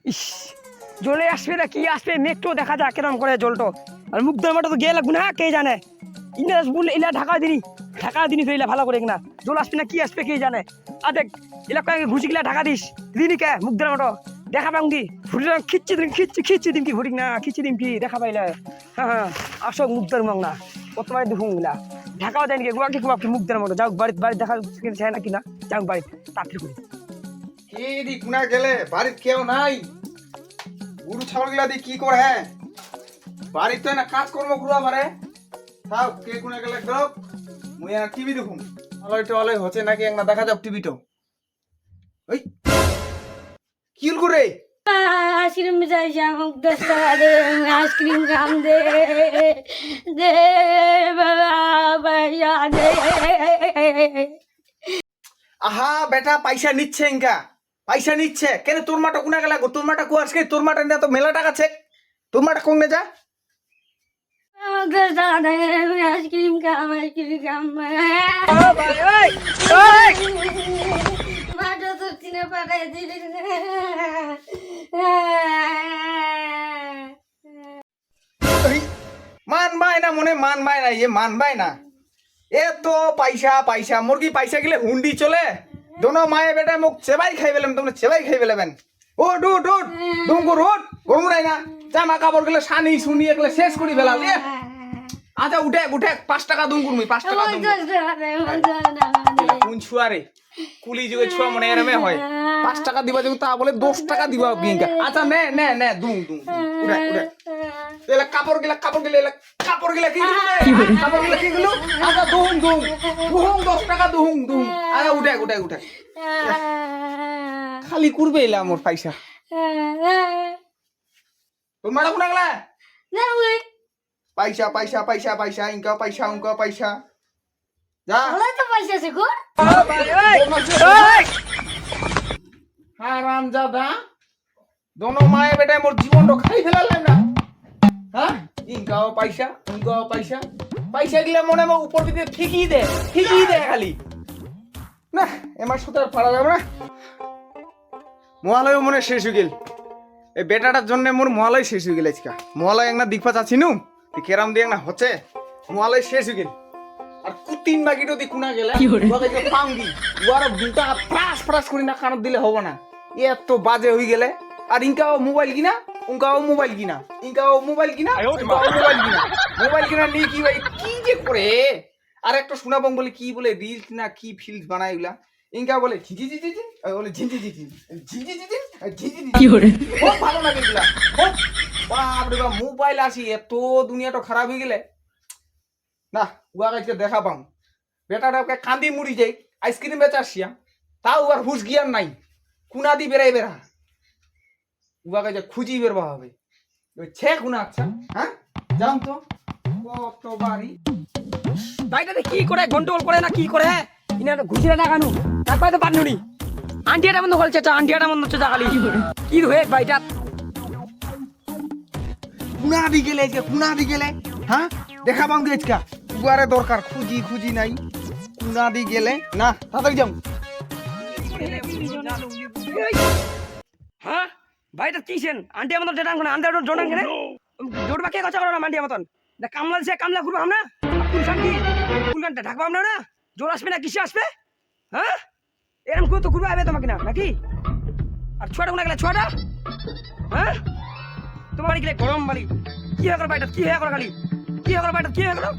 ইস, জলে আসবে না কি আসবে মেঘটো দেখা যাক কেরম করে জলটো। আর মুখ ধরে তো গিয়ে লাগবে না কে জানে। ইন্দ্রাস বললে ইলা ঢাকা দিনি তো ইলা ভালো করে কিনা জল আসবে না কি আসবে কে জানে। আর দেখ ইলা কয়েক ঘুষি গিলা ঢাকা দিস দিনি কে মুখ ধরে মতো দেখা পাং কি ঘুরি খিচ্ছি দিন কি ঘুরি না খিচ্ছি দিন কি দেখা পাইলে। হ্যাঁ আসক মুখ ধরে মং না কতবার দেখুন ইলা ঢাকাও দেয় নাকি গুয়াকে মুখ ধরে মতো যাও বাড়ি দেখা চায় না কিনা যাও বাড়ি তাড়াতাড়ি করে। কি দি কুনা গেলে বাড়িত কেউ নাই গরু ছাগল গিলা দি কি করে হ্যাঁ বাড়িতে তো না কাজ কর্ম করবা পারে তাও কে কুনা গেলে গ্রপ মুই আর টিভি দেখুম আলোয় হচ্ছে নাকি একনা দেখা যাক টিভি তো ওই কি হল করে आइसक्रीम चाहिए हमको 10 टका दे आइसक्रीम खाम दे दे बाबा भैया दे আহা বেটা পয়সা নিচ্ছে ইনকা পয়সা নিচ্ছে কেন তোর মাটা কুনা গেলা তোর মাটা কো আজকে তোর মাটা না তো মেলা টাকা আছে তোর মাটা কোন যা हमको 10 टका दे आइसक्रीम खाम माटो तो तीने पकाई दिले মান বাই না মনে মান বাই না মান বাই না এ তো পয়সা পয়সা মুরগি পয়সা গেলে হুন্ডি চলে দোনো মায়ে বেটা মুখ সেবাই খাই পেলাম তোমরা সেবাই খাই পেলাবেন ও ডুট ডুট দুমকো রোড ঘুমরাই না জামা কাপড় গেলে সানি শুনি এগুলো শেষ করি ফেলাল এ আচ্ছা উঠে উঠে 5 টাকা দুম করমি 5 টাকা দুম 10 टका दे কোন ছুয়ারে কুলি যুগে ছুয়া মনে এরমে হয় 5 টাকা দিবা যখন তা বলে 10 টাকা দিবা গিঙ্গা আচ্ছা নে নে নে দুম দুম উঠে উঠে এলা কাপড় গিলা এলা কাপড় গিলা কি কাপড় গিলা কি গুলো আচ্ছা দুম দুম দুম 10 টাকা দুম দুম আরে উঠে উঠে উঠে খালি করবে এলা মোর পয়সা তোমার কোন গলা ना हुए পয়সা পয়সা পয়সা পয়সা ইনকা পয়সা যা होला तो पैसा से को হারাম জাদা দোনো মায়ে বেটা মোর জীবনটা খাই ফেলালাম না হ্যাঁ ইনকাও পয়সা পয়সা গিলা মনে আমার উপর দিকে ঠিকই দে খালি না এমার সুতার পারা যাবে না মহালয় মনে শেষ হয়ে গেল এই বেটাটার জন্য মোর মহালয় শেষ হয়ে গেল আজকা মহালয় একটা দিকপা চাচ্ছি নু কেরাম দিয়ে না হচ্ছে মহালয় শেষ হয়ে গেল আর কুতিন বাকিটো দি কুনা গেলে ওকে পাঙ্গি ওয়ার দুটা ফ্রাস করি না কানত দিলে হবে না এত বাজে হয়ে গেলে আর ইনকাও মোবাইল কিনা মোবাইল কিনা নিয়ে কি ভাই কি যে করে আর একটা শোনাবং বলে কি বলে রিলস না কি ফিল্ড বানায় এগুলা ইনকা বলে ঝিঝি বলে ঝিঝি খুব ভালো লাগে এগুলা বাপরে বাপ মোবাইল আসি এত দুনিয়াটা খারাপ হয়ে গেলে না উয়া কাছে দেখা পাম বেটাটা ওকে কান্দি মুড়ি যাই আইসক্রিম বেচা আসিয়া তাও আর হুশ গিয়ার নাই কুনা দি বেড়াই বেড়া উয়া কাছে খুঁজি বেরবা হবে ছে কুনা আচ্ছা হ্যাঁ যাও তো কত বাড়ি বাইটাতে কি করে গন্ডগোল করে না কি করে ইনা ঘুষিরা না কানু তারপরে তো পারনুনি আন্টিয়াটা বন্ধ করছে আন্টিয়াটা বন্ধ হচ্ছে খালি কি হয়ে বাইটা কুনা দি গেলে হ্যাঁ দেখা পাম গে আজকা উয়ারে দরকার খুঁজি নাই কুনা দি গেলে না তাড়াতাড়ি যাও হ্যাঁ বাইটা কিছেন আন্টিয়া মতন ডেটান কোনা আন্টিয়া ডোনান কেনে জোড়বা কে কথা করো না আন্টিয়া মতন না কামলা দিছে কামলা করবো আমরা কুলখানটা ঢাকবো আমরা না জোর আসবে না কিসে আসবে হ্যাঁ এরকম করে তো ঘুরবে আবে তোমাকে না নাকি আর ছোয়াটা কোনা গেলে ছোয়াটা হ্যাঁ তোমার বাড়ি গেলে গরম বাড়ি কি হয়ে করো বাইটা কি হয়ে করো খালি কি হয়ে করো বাইটা কি হয়ে করো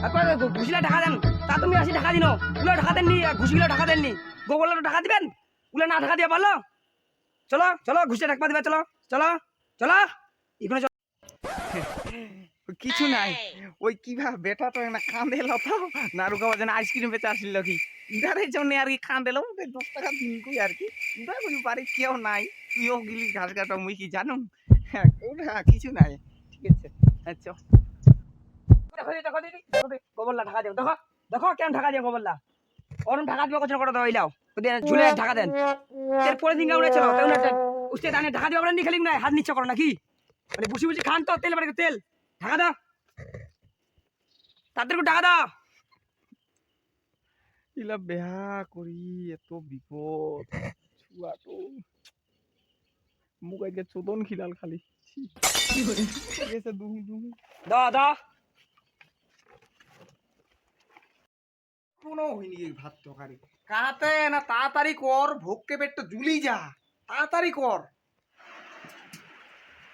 আপনার ঘুষিলা ঢাকা দেন তা তুমি আসি ঢাকা দিন উলা ঢাকা দেননি ঘুষিগুলো ঢাকা দেননি গোবরগুলো ঢাকা দিবেন উলা না ঢাকা দিয়ে পারলো চলো ঘুষিটা ঢাকবা দিবে চলো এখানে কিছু নাই ওই কিভাবে বেটা তো না কান্দে তো নারুকা বাজানে আইসক্রিম বেচে আসিল কি ইধারের জন্য আর কি কান্দে 10 টাকা দিন কই আর কি ইধার কই বাড়ি কেউ নাই তুইও গিলি ঘাস কাটা মুই কি জানো কিছু নাই ঠিক আছে আচ্ছা গোবরলা ঢাকা দেও দেখো কেন ঢাকা দিয়ে গোবরলা ওরম ঢাকা দিবা কত করে দাইলাও ঝুলে ঢাকা দেন এরপরে দিন গাউরে চলো তাই না উস্তে দানে ঢাকা দিবা বলেন নি খালি না হাত নিচে করো নাকি মানে বুঝি খান তো তেল বাড়ি তেল ঢাকা দাও তাদের ঢাকা দাও ইলা বেহা করি এত বিপদ ছুয়াটো মুখ আজকে চোদন খিলাল খালি গেছে দুহু দুহু দা দা কোনো হয়নি এই ভাত তরকারি কাতে না তাড়াতাড়ি কর ভোগকে পেটটা জুলি যা তাড়াতাড়ি কর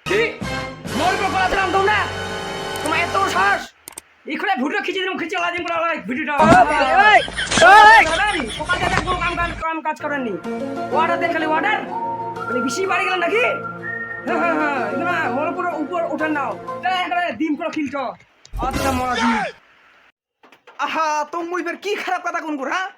কি মোর উপর করা দিলাম তোমরা তোমার এত সাহস এখানে ভিডিও খিচে দিলাম খিচে লাজিম করে আলাই ভিডিওটা সকাল থেকে কোনো কাম কাজ করেননি অর্ডার দেন খালি অর্ডার মানে বেশি বাড়ি গেলেন নাকি হ্যাঁ এগুলো মোর উপর উঠান নাও এখানে ডিম করে খিলছ আচ্ছা মহাজি আহা তো মুই ফের কি খারাপ কথা কোন কর হ্যাঁ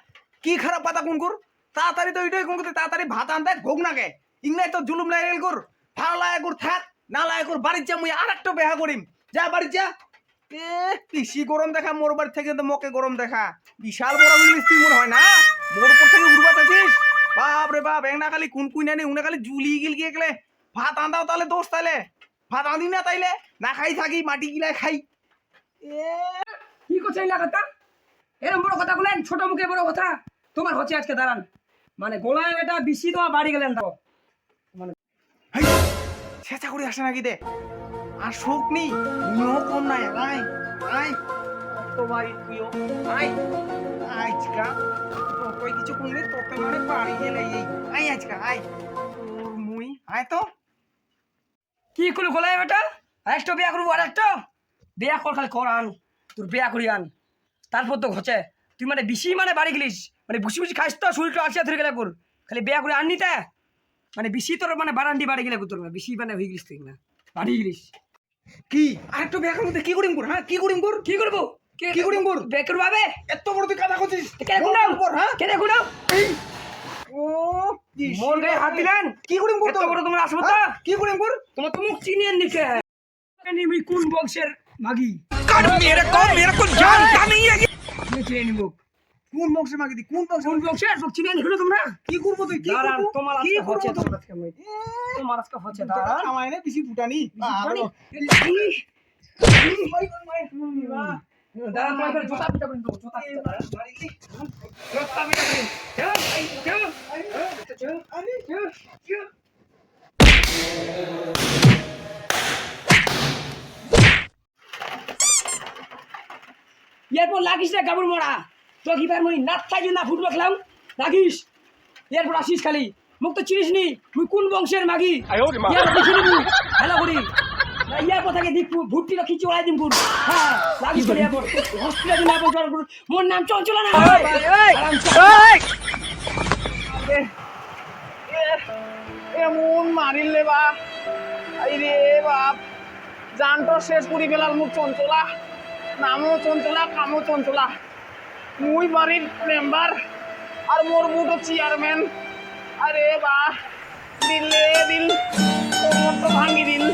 কি খারাপ কথা কোন কর তাড়াতাড়ি তো এটাই কোন করতে তাড়াতাড়ি ভাত আনতে ভোগ নাকে ইংলাই তো জুলুম লাগে কর ভালো লাগে কর থাক না লাগে কর বাড়ির যা মুই আর একটা বেহা করিম যা বাড়ির যা এ বেশি গরম দেখা মোর বাড়ি থেকে তো মকে গরম দেখা বিশাল বড় ইংলিশ তুই মনে হয় না মোর উপর থেকে উড়বা চাচ্ছিস বাপ রে বাপ না খালি কোন কুইনা নেই উনি খালি জুলি গিল গিয়ে গেলে ভাত আন্দাও তাহলে দোষ তাইলে ভাত আনি না তাইলে না খাই থাকি মাটি গিলায় খাই এ কি করছে এই লাগাতা এরকম বড় কথা বলেন ছোট মুখে বড় কথা তোমার হচ্ছে আজকে দাঁড়ান মানে গোলায় এটা বেশি তোমার বাড়ি গেলেন তো হাই ছেঁচা করে আসে নাকি দে আর শোক নি নিও কম নাই আয় আয় তো বাড়ি তুইও আয় আজকা তো কই কিছু কোনলে তোতে মানে বাড়ি গেলে এই আয় আজকা আয় তোর মুই আয় তো কি করলো গোলায় বেটা আরেকটা বিয়া করবো আরেকটা বিয়া কর খালি কর আন তোর বিয়া করি আন তারপর তো হচ্ছে তুই মানে বেশি মানে বাড়ি গেলিস মানে বুসি বুসি খাইস তো শরীরটা আসিয়া ধরে গেলে কর খালি বিয়া করে আননি তা মানে বেশি তোর মানে বারান্ডি বাড়ি গেলে তোর বেশি মানে হয়ে গেলিস তুই না বাড়ি গেলিস কি আরেকটা বেকার মধ্যে কি করিম কর হ্যাঁ কি করিম কর কি করবো কি করিম কর বিয়া করবো আবে এত বড় তুই কথা করছিস কেন কুনাও কর হ্যাঁ কেন কুনাও ও মোর গায়ে হাত দিলেন কি করিম কর এত বড় তোমার আসবো তো কি করিম কর তোমার তো মুখ চিনিয়ে নিকে নিবি কোন বংশের মাগি मेरे को जानता नहीं है চিনিয়ে নিব কোন বংশে মাগি দি কোন বংশে কোন বংশের সব চিনিয়ে নিখলো তোমরা কি করব তুই কি দাঁড়ান করব তোমার কি আজকে হচ্ছে করব তোমার আজকে মই তোমার আজকে হচ্ছে দাঁড়ান আমায় না বেশি ফুটানি দাঁড়ান তোমার করে জুতা পিটা করে দেবো জুতা পিটা জুতা পিটা করে কেউ এরপর লাগিস না গাবুর মরা তো কি পার মই নাচ খাই না ফুটবল খেলাম লাগিস এরপর আসিস খালি মুখ তো চিনিস নি তুই কোন বংশের মাগি ইয়ার দেখি নিবি হেলা করি ইয়ার কথা কে দিক ভুট্টি রাখি চড়াই দিম পুর হ্যাঁ লাগিস করে এরপর হসপিটালে না পৌঁছার মোর নাম চঞ্চলা না এমন মারিলে বা আই রে বাপ জানটো শেষ করি ফেলাল মুখ চঞ্চলা নামও চঞ্চলা কামও চঞ্চলা মুই বাড়ির মেম্বার আর মোর বুটো চেয়ারম্যান আরে বা দিলে দিল ভাঙি দিল